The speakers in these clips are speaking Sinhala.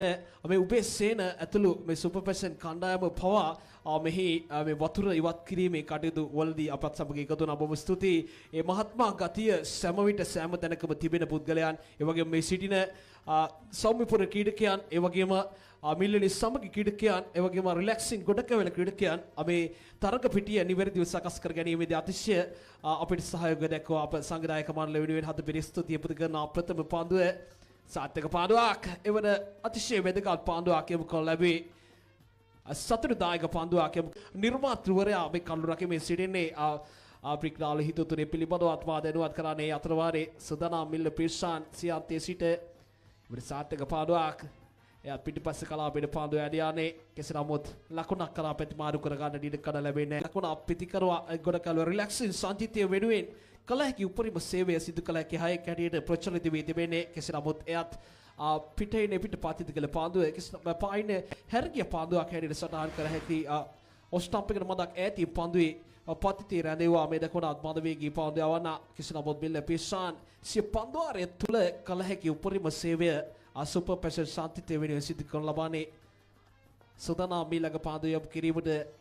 මේ උබේ සේන ඇතුළු මේ සුපර් පැෂන් කණ්ඩායම පවා මෙහි මේ වතුර ඉවත් කිරීමේ කටයුතු වලදී අපත් සමග එකතු වන බොහොම ස්තුතියි. ඒ මහත්මා ගතිය සෑම විට සෑම තැනකම තිබෙන පුද්ගලයන්, ඒ වගේම මේ සිටින සෞම්‍යපුර ක්‍රීඩකයන්, ඒ වගේම මිල්ලනි සමග ක්‍රීඩකයන්, ඒ වගේම රිලැක්සින් ගොඩක වෙල ක්‍රීඩකයන් මේ තරග පිටිය නිවැරදිව සකස් කර ගැනීමේදී අතිශය අපිට සහයෝගය දක්වා අප සංවිධායක මණ්ඩලය වෙනුවෙන් හද පිරි ස්තුතිය පුද කරන ප්‍රථම පාන්දුව සාර්ථක පාන්දුවක් එවන අතිශය වැදගත් පාන්දුවක් යමු කළ ලැබේ. සතුටුදායක පාන්දුවක් යමු නිර්මාතෘවරයා මේ කඳු රකිමින් සිටින්නේ ආප්‍රිකාල හිතතුනේ පිළිබඳව ආත්මා දැනුවත් කරන්නේ අතරවාරේ සදනා මිල්ල පිර්සාන් සියන්තයේ සිට ඉවර සාර්ථක පාන්දුවක් එයත් පිටිපස්ස කලාපෙට පාන්දුව ඇදියානේ. කෙසේ නමුත් ලකුණක් කරා ප්‍රතිමාරු කර ගන්න ඉඩ කඩ ලැබෙන්නේ නැහැ. ලකුණ පිටිකරුවා ගොඩකල්ව රිලැක්සින් සංජිතය වෙනුවෙන් කල හැකි උපරිම සේවය සිදු කළ හැකි හයක් හැටියට ප්‍රචලිත වී තිබෙන්නේ. කෙසේ නමුත් එයත් පිටේනේ පිට පාතිත කළ පාන්දුව කෙසේ පායින හැරගිය පාන්දුවක් හැටියට සටහන් කර හැකි ඔස්ටම්ප් එකට මදක් ඈති පාන්දුවේ පතිතේ රැඳෙවුවා මේ දකුණත් මද වේගී පාන්දුව යවන්න. කෙසේ නමුත් මිල්ල පිර්සාන් සිය පන්දුවාරය තුල කල හැකි උපරිම සේවය සුපර් පැෂන් ශාන්තිතය වෙනුවෙන් සිදු කරන ලබන්නේ. සදනා මීළඟ පාන්දුව යොමු කිරීමට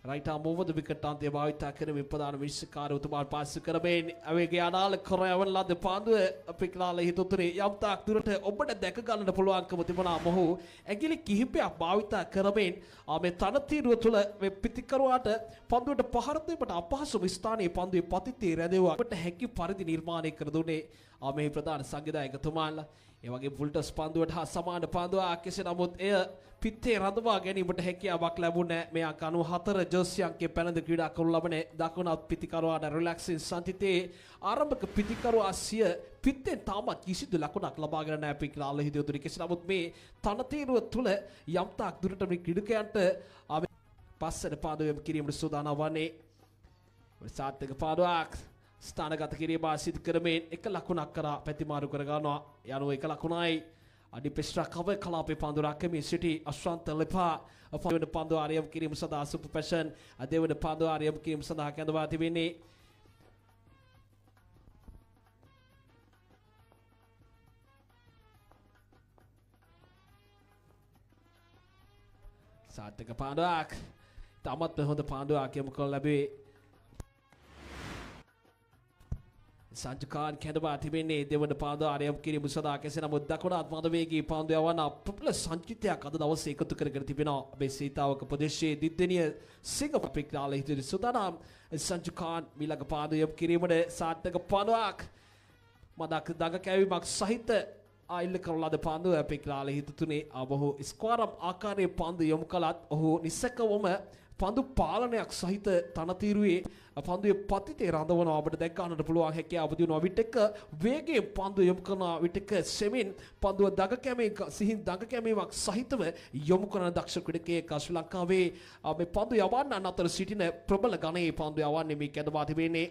රයිට් ආම් ඕවර් ද විකට් අන්තය භාවිතා කරමින් ප්‍රධාන විශ්කාර උතුමාට පාස් කරමින් අවේගේ අනාල කරයවන ලද පාන්දුව අපිකලාල හිතුතුනේ යම්තාක් දුරට ඔබට දැක ගන්නට පුළුවන්කම තිබුණා. මොහු ඇගිලි කිහිපයක් භාවිතා කරමින් මේ තනතිරුව තුළ මේ පිටිකරුවාට පන්දුවට පහර දෙන්නට අපහසුම ස්ථානයේ පන්දුවේ පතිතේ රැඳෙවුවා. අපට හැකි පරිදි නිර්මාණය කර දුන්නේ මේ ප්‍රධාන සංවිධායකතුමාලා. ඒ වගේ ෆුල්ටස් පන්දුවට හා සමාන පන්දුවක්. කෙසේ නමුත් එය පිත්තේ රඳවා ගැනීමට හැකියාවක් ලැබුණේ නැහැ. මේ අංක 94 ජර්සි අංකයේ පැනඳ ක්‍රීඩා කරනු ලබන දකුණත් පිටිකරුවාට රිලැක්සින් සංතිතේ ආරම්භක පිටිකරුවා සිය පිත්තෙන් තාමත් කිසිදු ලකුණක් ලබාගෙන නැහැ. පිටලාල හිදියතුනි. කෙසේ නමුත් මේ තනතිරුව තුළ යම්තාක් දුරට මේ ක්‍රීඩකයන්ට පස්සට පාදවීම කිරීමට සූදානම් වන්නේ. සාර්ථක පාඩුවක් ස්ථානගත කිරීම සිදු කරමින් එක ලකුණක් කරා පැතිමාරු කර ගන්නවා. යනුව එක ලකුණයි අඩිපෙස්ට්‍රා කව කලාපේ පන්දු රැකමින් සිටි අශ්වන්ත ලෙපා පළවෙනි පන්දු ආරයම් කිරීම සඳහා සුපර් පැෂන් දෙවන පන්දු ආරයම් කිරීම සඳහා කැඳවා තිබෙන්නේ. සාර්ථක පාඩුවක් තමත් හොඳ පාඩුවක් යමු කරන ලැබුවේ. සංජුකාන් කැඳවා තිබෙන්නේ දෙවන පාන්දුව ආරයම් කිරීම සඳහා. කෙසේ නමුත් දකුණත් මද වේගී පාන්දුව යවන ප්‍රබල සංචිතයක් අද දවසේ එකතු කරගෙන තිබෙනවා. අපේ සීතාවක ප්‍රදේශයේ දිද්දෙනිය සිංගප්පූර් ක්‍රීඩාල හිටිය සුදානම් සංජුකාන් මීළඟ පාන්දුව යොමු කිරීමට සාර්ථක පාන්දුවක් මදක් දඟ කැවීමක් සහිත ආයිල් කරන ලද පාන්දුව අපේ ක්‍රීඩාල හිතුතුනේ ඔහු ස්ක්වාරම් ආකාරයේ පාන්දුව යොමු කළත් ඔහු නිසකවම පන්දු පාලනයක් සහිත තනතිරුවේ පන්දුවේ පතිතේ රඳවනවා. අපිට දැක් ගන්නට පුළුවන් හැකියාව දිනුවා. විටක වේගයෙන් පන්දුව යොමු කරන විටක සෙමින් පන්දුව දඟ කැමේ සිහින් දඟ කැමීමක් සහිතව යොමු කරන දක්ෂ ක්‍රීඩකයෙක් ශ්‍රී ලංකාවේ මේ පන්දු යවන්නන් අතර සිටින ප්‍රබල ගණයේ පන්දු යවන්නේ මේ කැඳවා තිබෙන්නේ.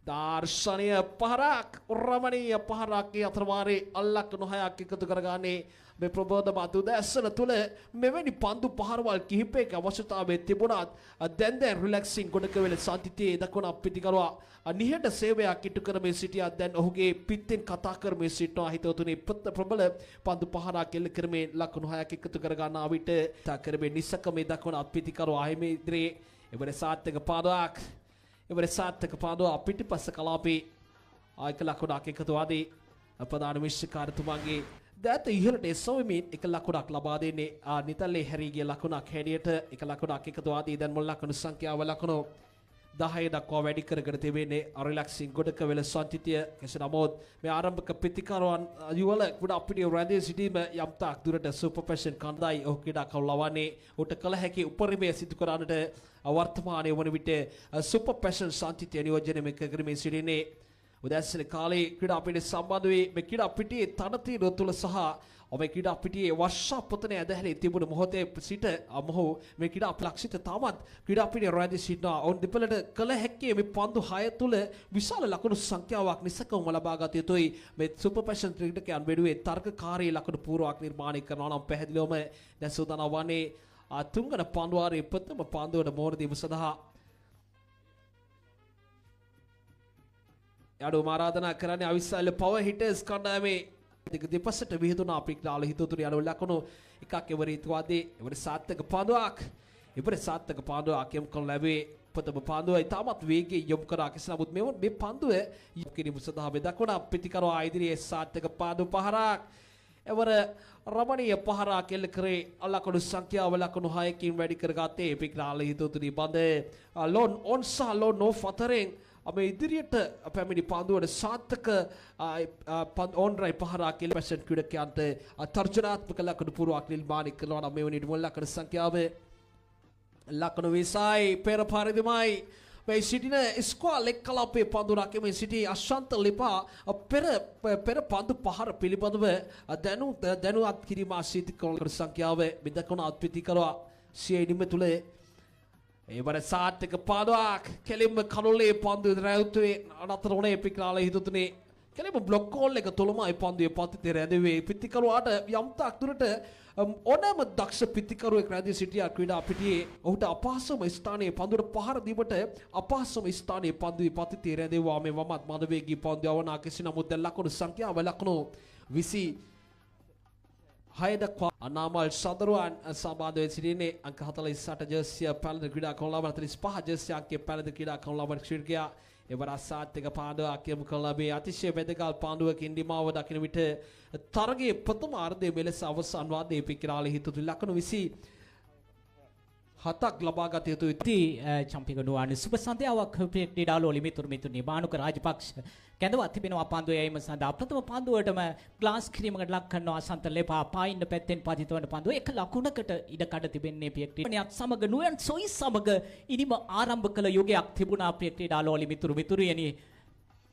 දාර්ශනීය පහරක් රමණීය පහරක් අතරමාරේ අල්ලක් නොහයක් එකතු කරගන්නේ මේ ප්‍රබෝධමත් උදැසන තුළ මෙවැනි පන්දු පහරවල් කිහිපයක අවශ්‍යතාවය තිබුණත් දැන් රිලැක්සින් ගොඩක වෙල සංතිතේ දක්වන පිටිකරුවා නිහඬ සේවයක් ඉටු කරමින් සිටියා. දැන් ඔහුගේ පිත්තෙන් කතා කරමින් සිටනවා. හිතවතුනි ප්‍රබල පන්දු පහරක් එල්ල කරමින් ලකුණු 6ක් එකතු කරගන්නා විට තාකරමින් නිසකමේ දක්වන පිටිකරුවා හිමි ඉදිරියේ එවර සාර්ථක පාඩුවක් එවර සාර්ථක පාන්දුව පිටිපස්ස කලාපේ ආයක ලකුණක් එකතු ආදී ප්‍රධාන විශ්කාරතුමාගේ දැත ඉහළට එසවෙමින් එක ලකුණක් ලබා දෙන්නේ නිතල්ලේ හැරී ගිය ලකුණක් හැටියට එක ලකුණක් එකතු ආදී දැන් මුල් ලකුණු සංඛ්‍යාව ලකුණු 10 දක්වා වැඩි කරගෙන තිබෙන්නේ රිලැක්සින් ගොඩක වෙල සංචිතය. කෙසේ නමුත් මේ ආරම්භක පිටිකරුවන් යුවල කුඩා පිටිය රැඳී සිටීම යම්තාක් දුරට සුපර් පැෂන් කණ්ඩායි ඔහු ක්‍රීඩා කළු ලවන්නේ උට කල හැකි උපරිමය සිදු කරන්නට වර්තමානයේ වන විට සුපර් පැෂන් සංචිතය නියෝජනය කරමින් සිටින්නේ. උදැසන කාලේ ක්‍රීඩා පිටිය සම්බන්ධ වී මේ ක්‍රීඩා පිටියේ තනතිරුව තුළ සහ මේ ක්‍රීඩා පිටියේ වර්ෂාපතනය ඇදහැලී තිබුණු මොහොතේ සිට මොහු මේ ක්‍රීඩා ලක්ෂිත තාමත් ක්‍රීඩා පිටියේ රැඳී සිටිනවා. ඔවුන් දෙපළට කළ හැක්කේ මේ පන්දු 6 තුළ විශාල ලකුණු සංඛ්‍යාවක් නිසකවම ලබා ගත යුතුයි. මේ සුපර් පැෂන් ක්‍රීඩකයන් වෙනුවේ තර්කකාරී ලකුණු පූර්වක් නිර්මාණය කරනවා නම් පැහැදිලිවම දැන් සූදානම් වන්නේ තුන්වන පන්දුවාරයේ ප්‍රථම පන්දුවට මොහොර දීම සඳහා. යඩු ආරාධනා කරන්නේ අවිස්සාල පවර් හිටර්ස් කණ්ඩායමේ දෙපසට විහිදුනා අපි ක්‍රාල හිතුතුරු යන ලකුණු එකක් එවරීත්වාදී එවර සාර්ථක පාඩුවක් එවර සාර්ථක පාඩුවක් යම් කළ ලැබේ ප්‍රථම පාන්දුව ඉතාමත් වේගයෙන් යොමු කරා කෙසේ නමුත් මේ පාන්දුව යොමු කිරීම සඳහා බෙදකුණා පිටිකරවා ඉදිරියේ සාර්ථක පාන්දු පහරක් එවර රමණීය පහරක් එල්ල කරේ ලකුණු සංඛ්‍යාව ලකුණු 6කින් වැඩි කරගත්තේ පිටිකරාල හිතුතුරු බඳ ලොන් ඔන් සහ ලොන් ඔෆ් අතරින් අපේ ඉදිරියට පැමිණි පාන්දුවට සාර්ථක ඔන් රයි පහරක් එල්ල පැෂන් ක්‍රීඩකයන්ට තර්ජනාත්මක ලකුණු පුරවක් නිර්මාණය කරනවා නම් මේ වෙනිට මුල් ලකුණු සංඛ්‍යාව ලකුණු 20යි පෙර පරිදිමයි මේ සිටින ස්ක්වාල් එක් කලාපයේ පන්දුරක් මේ සිටි අශාන්ත ලිපා පෙර පන්දු පහර පිළිබඳව දැනුවත් කිරීම ආශීති කරන සංඛ්‍යාව බෙදකුණ අත්පිති කරවා සිය නිම තුල ඒවර සාර්ථක පාඩුවක් කෙලින්ම කනුලේ පන්දු රැවුතුවේ අනතර උනේ පිටාල හිතුතුනේ කෙලින්ම බ්ලොක් කෝල් එක තුලමයි පන්දුවේ පතිතේ රැඳෙවේ පිටිකරුවාට යම් තාක් දුරට ඕනෑම දක්ෂ පිටිකරුවෙක් රැඳී සිටියා ක්‍රීඩා පිටියේ ඔහුට අපහසුම ස්ථානයේ පන්දුවට පහර දීමට අපහසුම ස්ථානයේ පන්දුවේ පතිතේ රැඳෙවා මේ වමත් මදවේගී පන්දු යවනා කෙසේ නමුත් දැන් ලකුණු සංඛ්‍යාව ලකුණු 26 දක්වා අනාමල් සදරුවන් සම්බන්ධ වෙ සිටින්නේ අංක 48 ජර්සිය පැලඳ ක්‍රීඩා කරන ලබන 35 ජර්සිය අංකයේ පැලඳ ක්‍රීඩා කරන ලබන ක්‍රීඩකයා එවර සාර්ථක පාඩුවක් යොමු කළ ලැබේ අතිශය වැදගත් පාඩුවකින් දිමාව දකින විට තරගයේ ප්‍රථම අර්ධයේ මෙලෙස අවසන් වාදයේ පිකිරාල හිතුතු ලකුණු 27ක් ලබා ගත යුතුයි. චැම්පියන් නුවණ සුබ සන්ධ්‍යාවක් ක්‍රීඩාලු ඔලිමිතුරු මිතුරු නිබානුක රාජපක්ෂ කැඳවත් තිබෙනවා පාන්දුවේ යීම සඳහා ප්‍රථම පාන්දුවටම ග්ලාස් කිරීමකට ලක් කරනවා අසන්ත ලෙපා පායින්න පැත්තෙන් පතිත වන පාන්දුව එක ලකුණකට ඉඩ කඩ තිබෙන්නේ පිය ක්‍රීඩානියක් සමග නුවන් සොයි සමග ඉනිම ආරම්භ කළ යුගයක් තිබුණා පිය ක්‍රීඩාලු ඔලිමිතුරු මිතුරියනි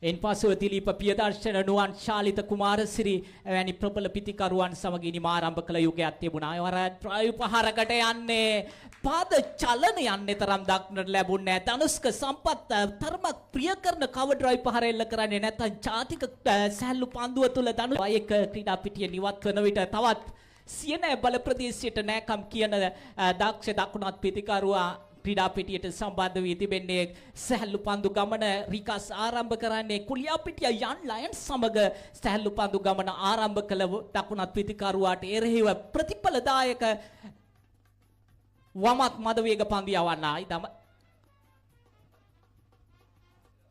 එන්පසුව දිලීප පියදර්ශන නුවන් ශාලිත කුමාරසිරි වැනි ප්‍රබල පිතිකරුවන් සමග ඉනිම ආරම්භ කළ යුගයක් තිබුණා. ඒවර ඩ්‍රයිව් පහරකට යන්නේ පාද චලන යන්නේ තරම් දක්නට ලැබුණේ නැහැ. තනුස්ක සම්පත් තරමක් ප්‍රිය කරන කව ඩ්‍රයිව් පහර එල්ල කරන්නේ නැත්නම් ජාතික සැලු පන්දුව තුල තනුස් එක ක්‍රීඩා පිටිය නිවත් කරන විට තවත් සියනෑ බල ප්‍රදේශයට නෑකම් කියන දක්ෂ දකුණත් පිතිකරුවා ක්‍රීඩා පිටියට සම්බන්ධ වී තිබෙන්නේ සැහැල්ලු පන්දු ගමන රිකාස් ආරම්භ කරන්නේ කුලියා පිටිය යන් ලයන්ස් සමග සැහැල්ලු පන්දු ගමන ආරම්භ කළ දකුණත් පිතිකරුවාට එරෙහිව ප්‍රතිඵලදායක වමත් මද වේග පන්දු යවන්නයි තම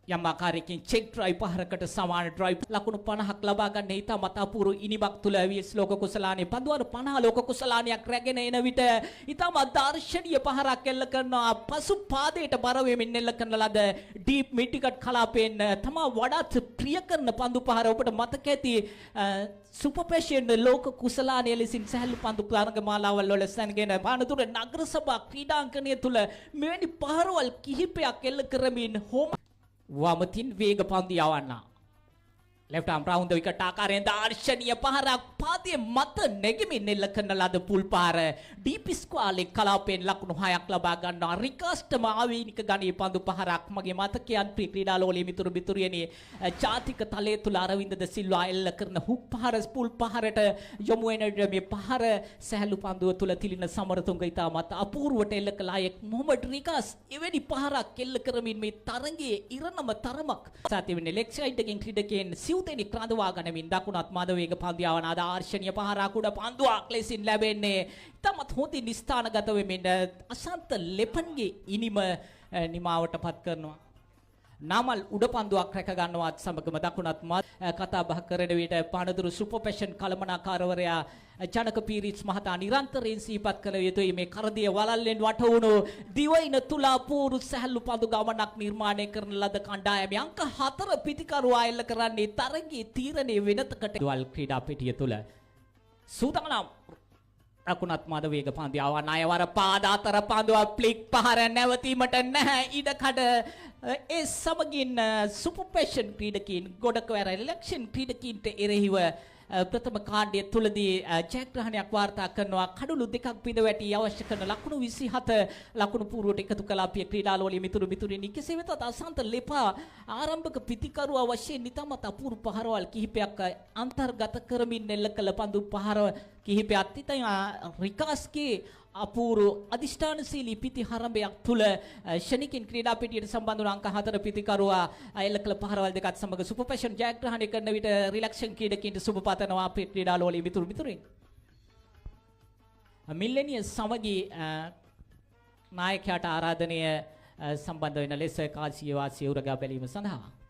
යම් ආකාරයකින් චෙක් ඩ්‍රයිව් පහරකට සමාන ඩ්‍රයිව් ලකුණු 50ක් ලබා ගන්න ඉතාමත් අපූර්ව ඉනිමක් තුල විස් ලෝක කුසලානිය පන්දුවර 50 ලෝක කුසලානියක් රැගෙන එන විට ඉතාමත් දර්ශනීය පහරක් එල්ල කරනවා පසු පාදයට බර වෙමින් එල්ල කරන ලද ඩීප් මිඩ්විකට් කලාපයෙන් තමා වඩාත් ප්‍රිය කරන පන්දු පහර ඔබට මතක ඇති සුපර් පැෂන් ලෝක කුසලානිය ලෙසින් සැහැල්ලු පන්දු තරඟ මාලාවල් වල සැනගෙන පානතුර නගර සභා ක්‍රීඩාංගණය තුල මෙවැනි පහරවල් කිහිපයක් එල්ල කරමින් හෝම වමතින් වේග පන්දු යවන්න left arm round wicket ආකාරයෙන් දාර්ශනීය පහරක් පාදයේ මත නැගෙමින් එල්ල කරන ලද පුල් පාර ඩීප් ස්ක්වාලේ කලාපයෙන් ලකුණු 6ක් ලබා ගන්නවා රිකාස්ටම ආවේනික ගණයේ පන්දු පහරක් මගේ මතකයන් ක්‍රීඩාලෝලී මිතුරු මිතුරියනි ජාතික තලයේ තුල අරවින්ද ද සිල්වා එල්ල කරන හුක් පහර පුල් පහරට යොමු වෙන මේ පහර සැහැල්ලු පන්දුව තුල තිලින සමරතුංග ඉතාමත් අපූර්වට එල්ල කළ අයෙක් මොහමඩ් රිකාස් එවැනි පහරක් එල්ල කරමින් මේ තරඟයේ ඉරණම තරමක් සාති වෙන්නේ ලෙග් සයිඩ් එකෙන් ක්‍රීඩකයන් සිව්තෙනි ක්‍රඳවා ගනිමින් දකුණත් මද වේග පන්දු යවන ආදර්ශනීය පහරක් උඩ පන්දුවක් ලෙසින් ලැබෙන්නේ ඉතාමත් හොඳින් ස්ථානගත වෙමින් අසන්ත ලෙපන්ගේ ඉනිම නිමාවටපත් කරනවා නාමල් උඩ පන්දුවක් රැක ගන්නවත් සමගම දකුණත් මද කතා බහ කරන විට පානදුරු සුපර් පැෂන් කළමනාකාරවරයා ජනක පීරිස් මහතා නිරන්තරයෙන් සිහිපත් කළ යුතුයි මේ කරදිය වලල්ලෙන් වටවුණු දිවයින තුලා පූරු සැහැල්ලු පන්දු ගමනක් නිර්මාණය කරන ලද කණ්ඩායමේ අංක 4 පිතිකරුවා එල්ල කරන්නේ තරගයේ තීරණයේ වෙනතකට දුවල් ක්‍රීඩා පිටිය තුල සූදානම් අකුණත් මද වේග පන්දු යවන අයවර පාද අතර පන්දුව ෆ්ලික් පහර නැවතීමට නැහැ ඉඩකඩ ඒ සමගින් සුපර් පැෂන් ක්‍රීඩකීන් ගොඩක වැර ඉලෙක්ෂන් ක්‍රීඩකීන්ට එරෙහිව ප්‍රථම කාණ්ඩය තුලදී ජයග්‍රහණයක් වාර්තා කරනවා කඩුළු දෙකක් පිට වැටි අවශ්‍ය කරන ලකුණු 27 ලකුණු පූර්වට එකතු කළ අපේ ක්‍රීඩාලෝලී මිතුරු මිතුරිනි කෙසේ වෙතත් අසන්ත ලෙපා ආරම්භක පිතිකරුවා වශයෙන් නිතමත් අපූර්ව පහරවල් කිහිපයක් අන්තර්ගත කරමින් එල්ල කළ පන්දු පහර කිහිපයක් තිතයි රිකාස්ගේ අපූරු අධිෂ්ඨානශීලී පිති හරඹයක් තුල ෂණිකින් ක්‍රීඩා පිටියට සම්බන්ධ වන අංක 4 පිතිකරුවා එල්ල කළ පහරවල් දෙකත් සමග සුපර් පැෂන් ජයග්‍රහණය කරන විට රිලැක්ෂන් ක්‍රීඩකින්ට සුබ පතනවා අපේ ක්‍රීඩාලෝලී මිතුරින් මිල්ලෙනිය සමගී නායකයාට ආරාධනය සම්බන්ධ වෙන ලෙස කාසිය වාසිය උරගා බැලීම සඳහා